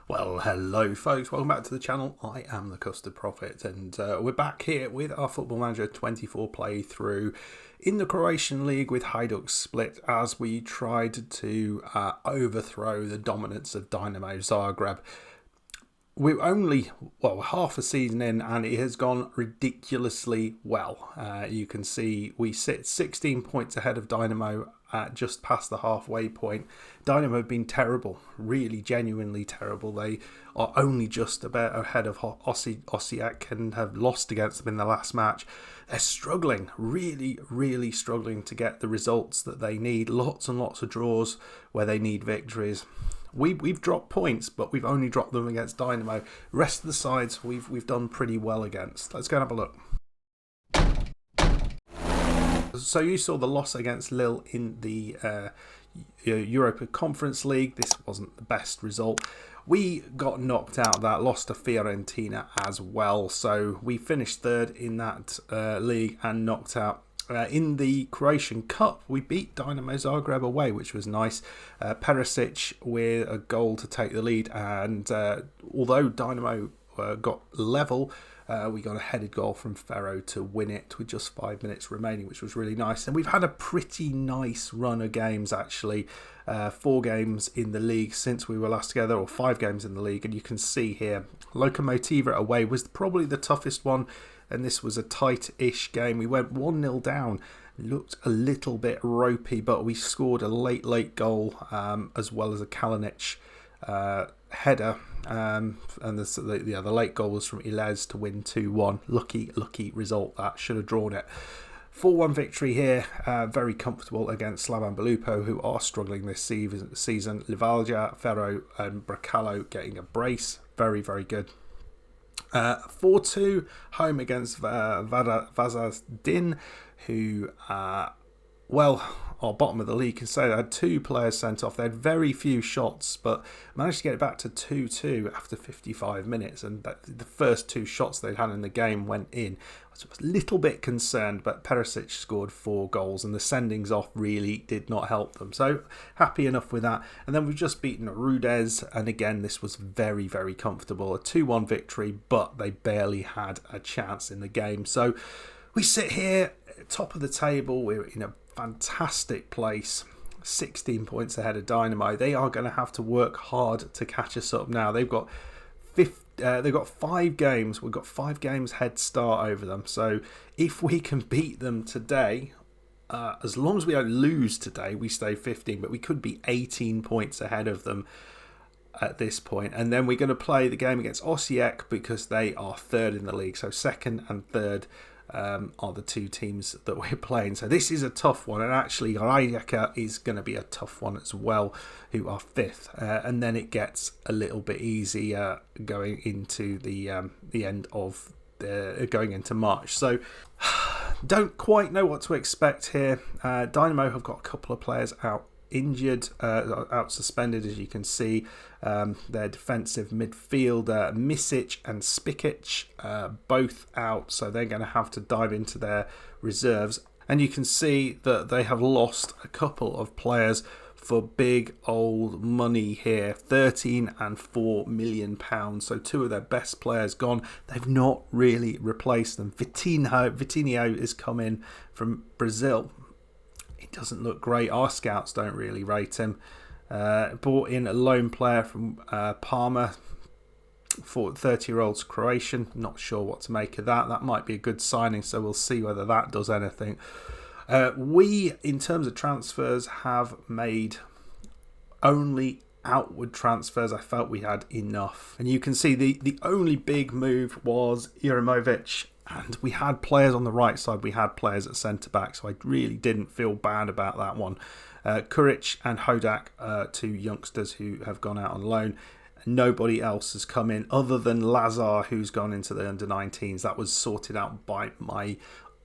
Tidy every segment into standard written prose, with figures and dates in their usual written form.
Well, hello folks, welcome back to the channel. I am the Custard Prophet and we're back here with our Football Manager 24 playthrough in the Croatian League with Hadjuk Split as we tried to overthrow the dominance of Dynamo Zagreb. We're only, half a season in and it has gone ridiculously well. You can see we sit 16 points ahead of Dynamo at just past the halfway point. Dynamo have been terrible, really genuinely terrible. They are only just about ahead of Osijek and have lost against them in the last match. They're struggling, really struggling to get the results that they need. Lots and lots of draws where they need victories. We've dropped points, but we've only dropped them against Dynamo. Rest of the sides we've done pretty well against. Let's go and have a look. So you saw the loss against Lille in the Europa Conference League. This wasn't the best result. We got knocked out of that, lost to Fiorentina as well. So we finished third in that league and knocked out. In the Croatian Cup, we beat Dynamo Zagreb away, which was nice. Perisic with a goal to take the lead. And although Dynamo got level, we got a headed goal from Ferro to win it with just 5 minutes remaining, which was really nice. And we've had a pretty nice run of games, actually. 4 games in the league since we were last together, or 5 games in the league. And you can see here, Lokomotiva away was probably the toughest one. And this was a tight-ish game. We went 1-0 down. Looked a little bit ropey, but we scored a late goal, as well as a Kalinic header. And the late goal was from Ilez to win 2-1. Lucky result that. Should have drawn it. 4-1 victory here. Very comfortable against Slavan Belupo, who are struggling this season. Livalja, Ferro and Bracalo getting a brace. Very good. 4-2 home against Vazasdin, who, are bottom of the league. Can say they had 2 players sent off. They had very few shots, but managed to get it back to 2-2 after 55 minutes. And the first 2 shots they'd had in the game went in. I was a little bit concerned, but Perisic scored 4 goals, and the sendings off really did not help them. So happy enough with that. And then we've just beaten Rudez, and again this was very comfortable. A 2-1 victory, but they barely had a chance in the game. So we sit here top of the table. We're in a fantastic place, 16 points ahead of Dynamo. They are going to have to work hard to catch us up now. They've got 5 games. We've got 5 games head start over them. So if we can beat them today, as long as we don't lose today, we stay 15, but we could be 18 points ahead of them at this point. And then we're going to play the game against Osijek because they are third in the league. So second and third are the 2 teams that we're playing. So this is a tough one, and actually Rijeka is going to be a tough one as well, who are 5th, and then it gets a little bit easier going into the end of going into March. So don't quite know what to expect here. Dynamo have got a couple of players out injured, out suspended, as you can see. Their defensive midfielder Misic and Spikic both out, so they're going to have to dive into their reserves. And you can see that they have lost a couple of players for big old money here, 13 and 4 million pounds. So 2 of their best players gone. They've not really replaced them. Vitinho is coming from Brazil. He doesn't look great. Our scouts don't really rate him. Brought in a lone player from Parma, 30-year-old Croatian. Not sure what to make of that. That might be a good signing, so we'll see whether that does anything. We, in terms of transfers, have made only outward transfers. I felt we had enough. And you can see the only big move was Jurimovic. And we had players on the right side, we had players at centre-back, so I really didn't feel bad about that one. Kuric and Hajduk, 2 youngsters who have gone out on loan. Nobody else has come in other than Lazar, who's gone into the under-19s. That was sorted out by my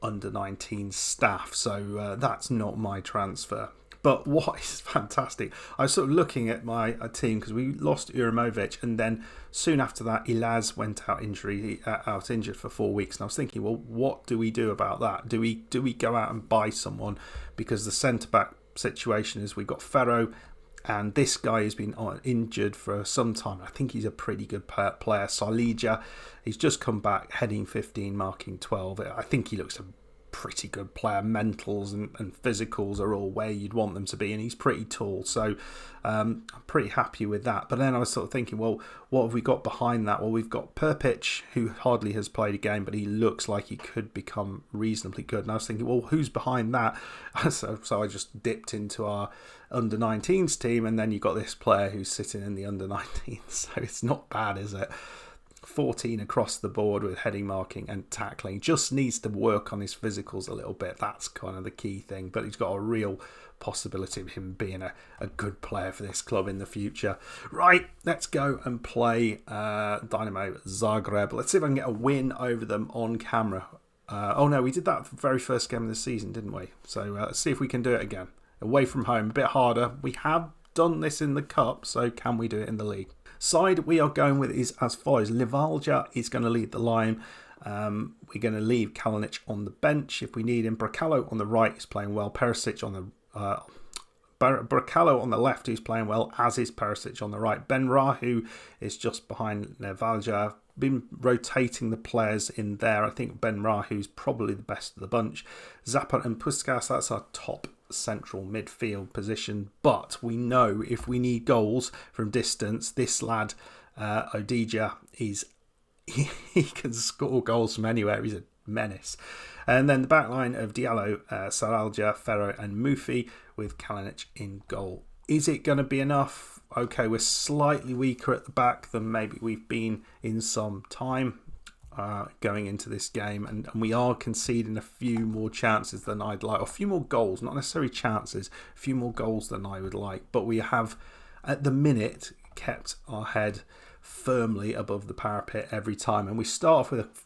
under-19 staff, so that's not my transfer. But what is fantastic, I was sort of looking at my team because we lost Jurimovic, and then soon after that Ilaz went out injured for 4 weeks, and I was thinking, well, what do we do about that? Do we go out and buy someone? Because the centre back situation is we've got Ferro And this guy has been injured for some time. I think he's a pretty good player. Salija, he's just come back, heading 15, marking 12. I think he looks a pretty good player. Mentals and physicals are all where you'd want them to be, and he's pretty tall. So I'm pretty happy with that. But then I was sort of thinking, well, what have we got behind that? Well, we've got Perpic, who hardly has played a game, but he looks like he could become reasonably good. And I was thinking, well, who's behind that? So I just dipped into our under-19s team, and then you've got this player who's sitting in the under-19s. So it's not bad, is it? 14 across the board with heading, marking and tackling. Just needs to work on his physicals a little bit. That's kind of the key thing. But he's got a real possibility of him being a good player for this club in the future. Right, let's go and play Dynamo Zagreb. Let's see if I can get a win over them on camera. Oh no, we did that very first game of the season, didn't we? So let's see if we can do it again. Away from home, a bit harder. We have done this in the cup, so can we do it in the league? Side we are going with is as follows. Livalja is going to lead the line. We're going to leave Kalinic on the bench if we need him. Bracalo on the right is playing well. Perisic on the Bracalo on the left, who's playing well, as is Perisic on the right. Ben Rahu is just behind Livalja. Been rotating the players in there. I think Ben Rahu's probably the best of the bunch. Zappa and Puskas, that's our top central midfield position, but we know if we need goals from distance, this lad Odija he can score goals from anywhere. He's a menace. And then the back line of Diallo, Saralja, Ferro and Mufi with Kalinic in goal. Is it going to be enough? Okay, we're slightly weaker at the back than maybe we've been in some time going into this game, and we are conceding a few more chances than I'd like, or a few more goals, not necessarily chances, a few more goals than I would like, but we have at the minute kept our head firmly above the parapet every time, and we start off with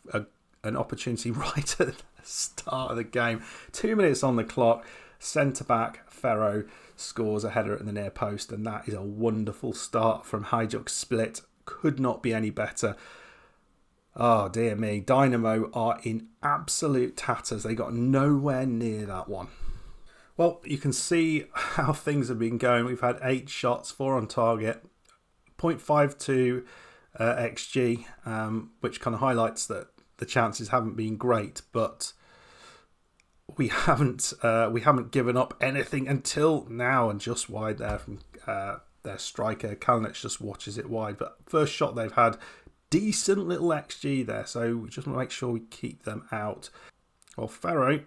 an opportunity right at the start of the game. 2 minutes on the clock, centre back Ferro scores a header at the near post, and that is a wonderful start from Hadjuk Split. Could not be any better. Oh dear me, Dynamo are in absolute tatters. They got nowhere near that one. Well, you can see how things have been going. We've had 8 shots, 4 on target, 0.52 XG, which kind of highlights that the chances haven't been great, but we haven't given up anything until now, and just wide there from their striker. Kalinic just watches it wide, but first shot they've had, decent little XG there, so we just want to make sure we keep them out. Well, Ferro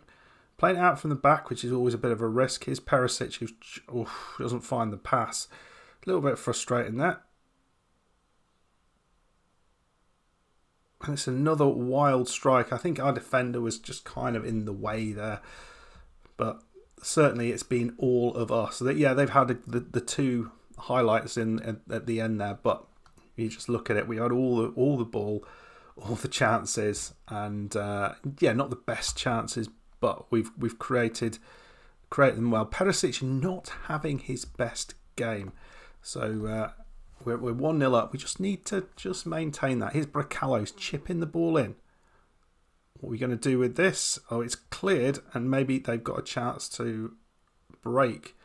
playing out from the back, which is always a bit of a risk. Here's Perisic, who doesn't find the pass. A little bit frustrating that. And it's another wild strike. I think our defender was just kind of in the way there, but certainly it's been all of us. So yeah, they've had the 2 highlights in at the end there, but you just look at it. We had all the ball, all the chances, and yeah, not the best chances, but we've created them well. Perisic not having his best game, so we're 1-0 up. We just need to maintain that. Here's Bracalo's chipping the ball in. What are we going to do with this? Oh, it's cleared, and maybe they've got a chance to break.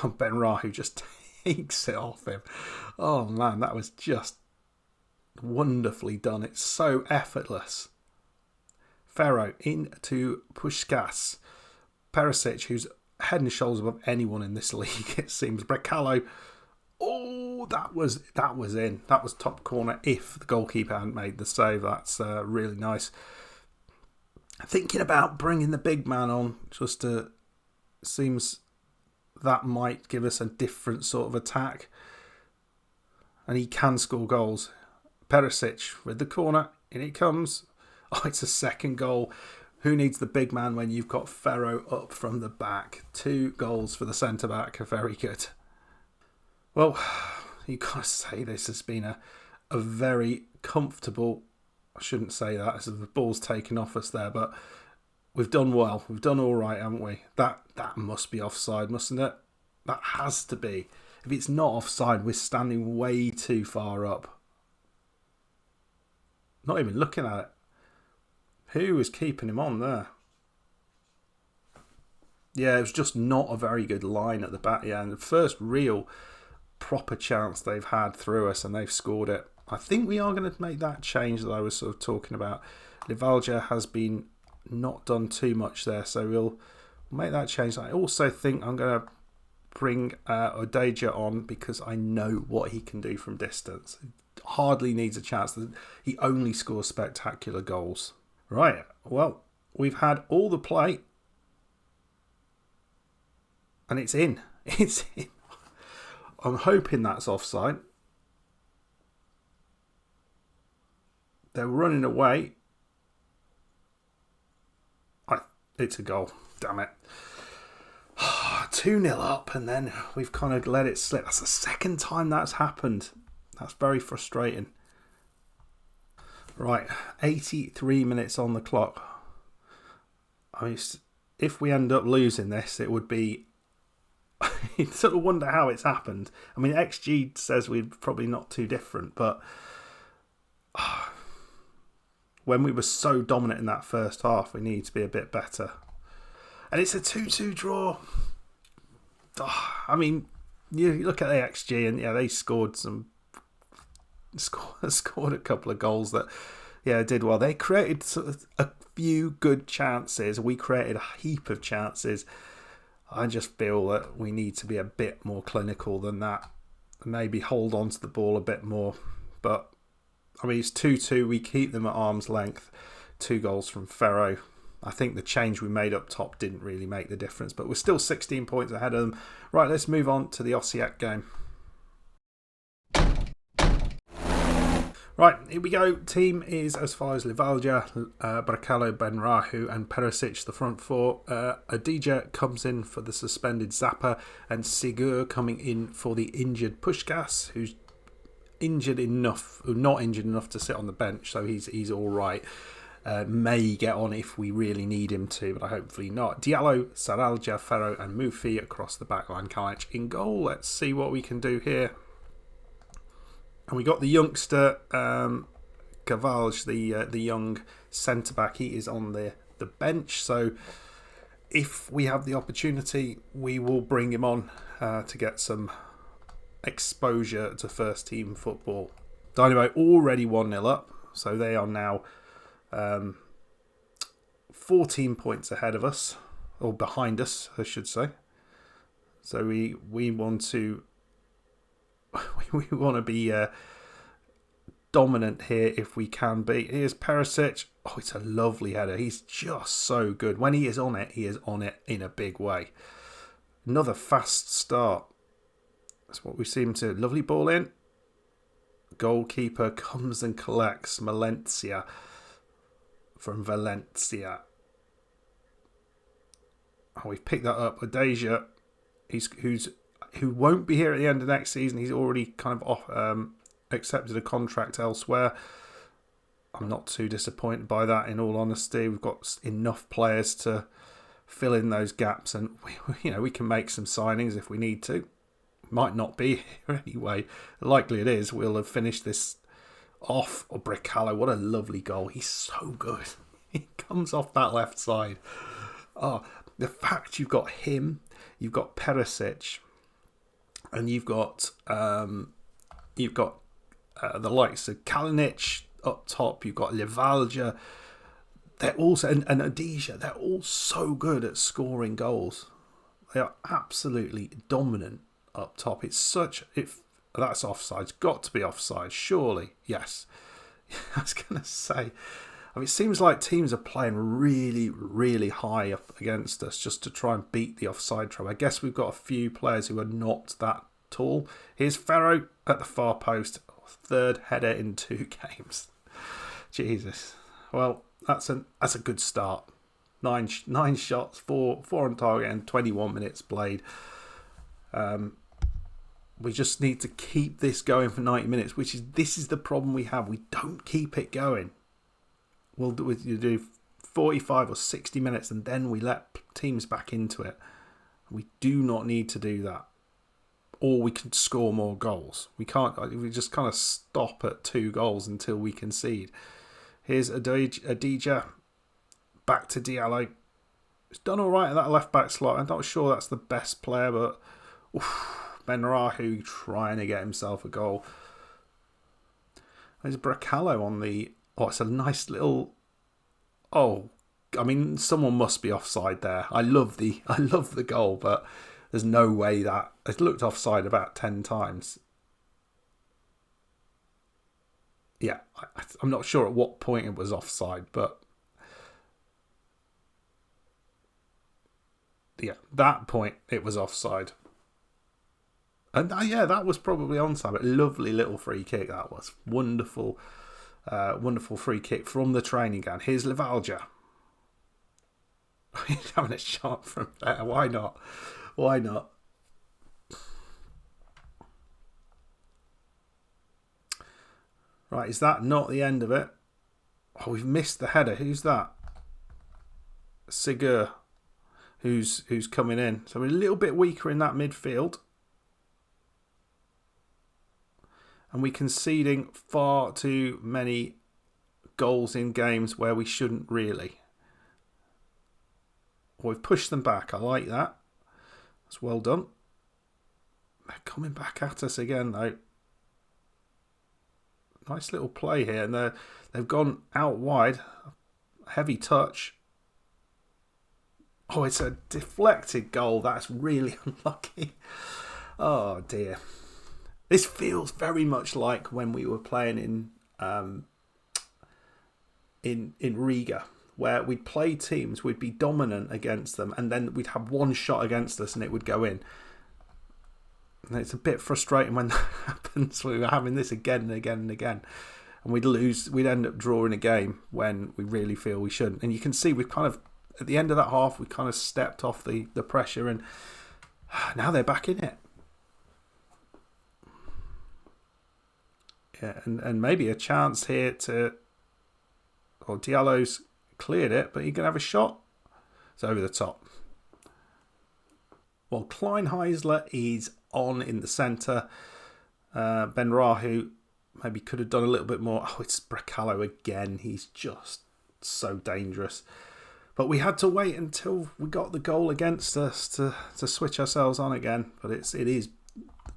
Oh, Ben Rahu just takes it off him. Oh man, that was just wonderfully done. It's so effortless. Ferro into Puskas. Perisic, who's head and shoulders above anyone in this league, it seems. Bracalo. Oh, that was in. That was top corner if the goalkeeper hadn't made the save. That's really nice. Thinking about bringing the big man on, just seems that might give us a different sort of attack. And he can score goals. Perisic with the corner, in it comes. Oh, it's a second goal. Who needs the big man when you've got Ferro up from the back? 2 goals for the centre-back are very good. Well, you've got to say this has been a very comfortable... I shouldn't say that, as the ball's taken off us there, but we've done well. We've done all right, haven't we? That must be offside, mustn't it? That has to be. If it's not offside, we're standing way too far up. Not even looking at it. Who was keeping him on there? Yeah, it was just not a very good line at the back. Yeah, and the first real proper chance they've had through us and they've scored it. I think we are going to make that change that I was sort of talking about. Livalja has been not done too much there, so we'll make that change. I also think I'm going to bring Odeja on because I know what he can do from distance. Hardly needs a chance. He only scores spectacular goals. Right, well, we've had all the play. And it's in. It's in. I'm hoping that's offside. They're running away. It's a goal. Damn it. 2-0 up and then we've kind of let it slip. That's the second time that's happened. That's very frustrating. Right, 83 minutes on the clock. I mean, if we end up losing this, it would be... you sort of wonder how it's happened. I mean, XG says we're probably not too different, but when we were so dominant in that first half, we need to be a bit better. And it's a 2-2 draw. I mean, you look at the XG and yeah, they scored a couple of goals that did well. They created sort of a few good chances. We created a heap of chances. I just feel that we need to be a bit more clinical than that. Maybe hold on to the ball a bit more. But, I mean, it's 2-2. We keep them at arm's length. 2 goals from Ferro. I think the change we made up top didn't really make the difference. But we're still 16 points ahead of them. Right, let's move on to the Osijek game. Right, here we go. Team is as far as Livalja, Bracalo, Benrahu and Perisic, the front four. Adija comes in for the suspended Zappa and Sigur coming in for the injured Pushkas, who's not injured enough to sit on the bench, so he's all right. May get on if we really need him to, but hopefully not. Diallo, Saralja, Ferro and Mufi across the backline. Kalic in goal. Let's see what we can do here. And we got the youngster, Cavalj, the young centre-back. He is on the bench. So if we have the opportunity, we will bring him on to get some exposure to first-team football. Dynamo already 1-0 up. So they are now 14 points ahead of us. Or behind us, I should say. So we want to... we want to be dominant here if we can be. Here's Perisic. Oh, it's a lovely header. He's just so good. When he is on it in a big way. Another fast start. That's what we seem to. Lovely ball in. Goalkeeper comes and collects. Valencia from Valencia. Oh, we've picked that up. Odeja, who won't be here at the end of next season. He's already kind of accepted a contract elsewhere. I'm not too disappointed by that, in all honesty. We've got enough players to fill in those gaps, and we can make some signings if we need to. Might not be here anyway. Likely it is. We'll have finished this off. Oh, Bricalo, what a lovely goal. He's so good. He comes off that left side. Oh, the fact you've got him, you've got Perisic, and you've got the likes of Kalinic up top. You've got Livalja. They're also and Adija. They're all so good at scoring goals. They are absolutely dominant up top. That's offside. It's got to be offside, surely. Yes. I was going to say. I mean, it seems like teams are playing really, really high up against us just to try and beat the offside trap. I guess we've got a few players who are not that tall. Here's Ferro at the far post. 3rd header in 2 games. Jesus. Well, that's a good start. 9 shots, 4 on target and 21 minutes played. We just need to keep this going for 90 minutes, this is the problem we have. We don't keep it going. We'll do 45 or 60 minutes and then we let teams back into it. We do not need to do that. Or we can score more goals. We just kind of stop at 2 goals until we concede. Here's Adija. Back to Diallo. It's done all right at that left back slot. I'm not sure that's the best player, but Benrahu trying to get himself a goal. There's Bracalo on the... Oh, it's a nice little... Oh, I mean, someone must be offside there. I love the goal, but there's no way that... It looked offside about 10 times. Yeah, I'm not sure at what point it was offside, but... Yeah, that point, it was offside. And yeah, that was probably onside, but lovely little free kick that was. Wonderful, wonderful free kick from the training ground. Here's Livalja. He's having a shot from there. Why not? Why not? Right, is that not the end of it? Oh, we've missed the header. Who's that? Sigur, who's coming in. So we're a little bit weaker in that midfield. And we're conceding far too many goals in games where we shouldn't really. Well, we've pushed them back. I like that. That's well done. They're coming back at us again, though. Nice little play here. And they've gone out wide. Heavy touch. Oh, it's a deflected goal. That's really unlucky. Oh, dear. This feels very much like when we were playing in Riga, where we'd play teams, we'd be dominant against them, and then we'd have one shot against us and it would go in. And it's a bit frustrating when that happens. We were having this again and again and again, and we'd lose. We'd end up drawing a game when we really feel we shouldn't. And you can see we've kind of, at the end of that half, we kind of stepped off the pressure, and now they're back in it. Yeah, and maybe a chance here to... Well, Diallo's cleared it, but he can have a shot. It's over the top. Well, Kleinheisler is on in the centre. Benrahu maybe could have done a little bit more. Oh, it's Bracalo again. He's just so dangerous. But we had to wait until we got the goal against us to switch ourselves on again. But it is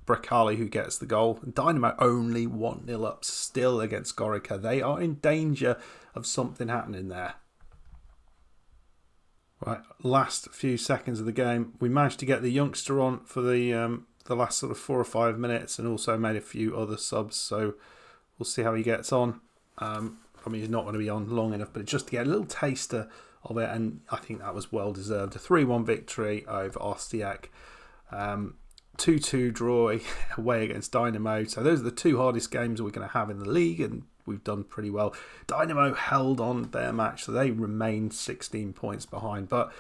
Bracalo who gets the goal. Dynamo only 1-0 up still against Gorica. They are in danger of something happening there. Right, last few seconds of the game. We managed to get the youngster on for the last sort of 4 or 5 minutes, and also made a few other subs. So we'll see how he gets on. I mean, he's not going to be on long enough, but just to get a little taster of it, and I think that was well deserved. A 3-1 victory over Osijek. 2-2 draw away against Dynamo. So those are the two hardest games we're going to have in the league, and we've done pretty well. Dynamo held on their match, so they remained 16 points behind. But,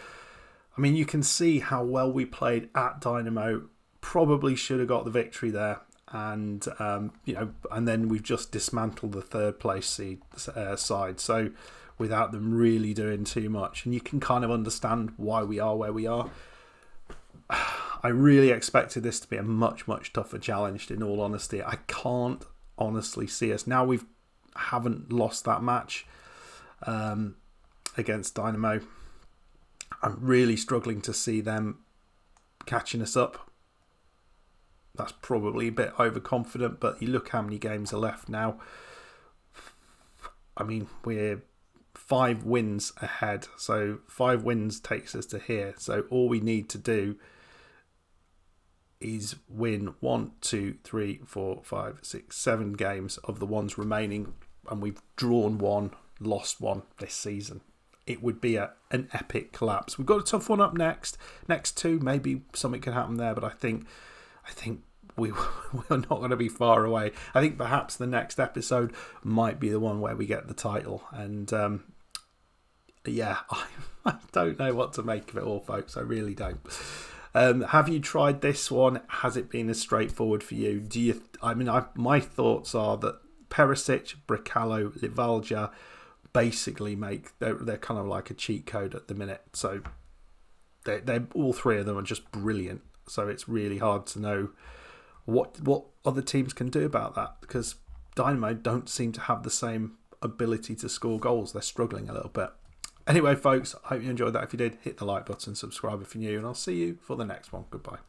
I mean, you can see how well we played at Dynamo. Probably should have got the victory there. And, and then we've just dismantled the third place side. So, without them really doing too much. And you can kind of understand why we are where we are. I really expected this to be a much, much tougher challenge, in all honesty. I can't honestly see us. Now we haven't lost that match against Dynamo. I'm really struggling to see them catching us up. That's probably a bit overconfident, but you look how many games are left now. I mean, we're 5 wins ahead. So 5 wins takes us to here. So all we need to do is win 1, 2, 3, 4, 5, 6, 7 games of the ones remaining, and we've drawn 1, lost 1 this season. It would be an epic collapse. We've got a tough one up next. Next 2, maybe something can happen there, but I think we're not going to be far away. I think perhaps the next episode might be the one where we get the title, and I don't know what to make of it all, folks. I really don't. Have you tried this one? Has it been as straightforward for you? My thoughts are that Perisic, Bracalo, Livalja basically they're kind of like a cheat code at the minute. So they're all 3 of them are just brilliant. So it's really hard to know what other teams can do about that, because Dynamo don't seem to have the same ability to score goals. They're struggling a little bit. Anyway, folks, I hope you enjoyed that. If you did, hit the like button, subscribe if you're new, and I'll see you for the next one. Goodbye.